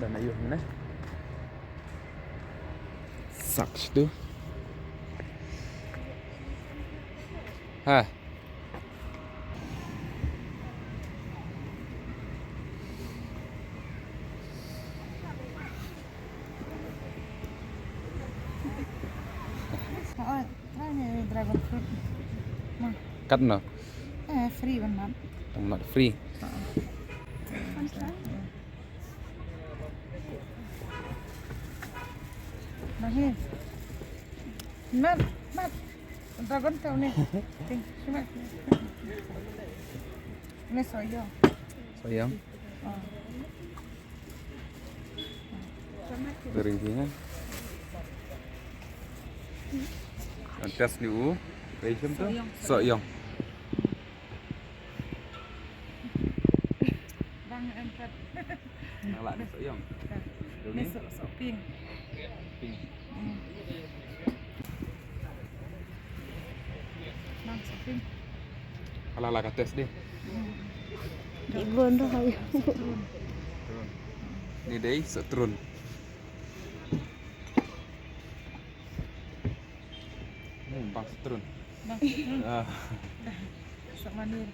na yun na. Sucks tuh. Hah. Oh, ini dragon fruit. Mah. Cut no. Free one month. Not free. Nah ini. Mat. Dragon tahu nih. Cuma. Ini soyo. Sayang. Oh. Berintinya. Tes dulu. Rejim tuh. Soyong. Bang empat. Nalak nih soyong. Ini sok pink. Pink. Bang sok pink. Kalau lah tes deh. Ibu dah ayo. Turun. Ini deh setrun. Bang setrun. Bang. Ah. Sok manir.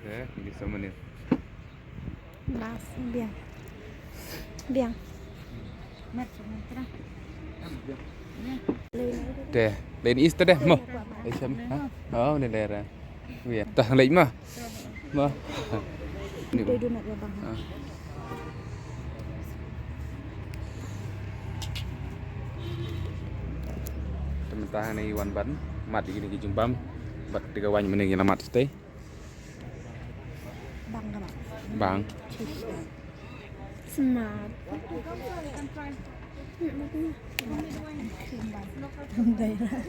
Ini semenit. Mas, biang. Biang. Mat sok mantra. Deh, lain Easter deh, mau. Asian, oh, ini daerah. Iya, tah lain mah. Mah. Ini. Dia donat ya bang. Temen ni Wan Ban, mat di gini jumpam. Bat tiga wany meneng yang mat stay. Bang kan bang. Bang. Smart. Daerah.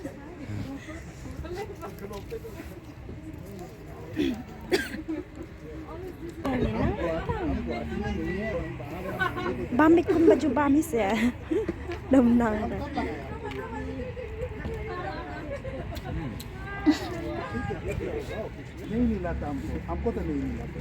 Bamik pun baju bamis ya. Demnang. नहीं मिला था हमको तो नहीं मिला था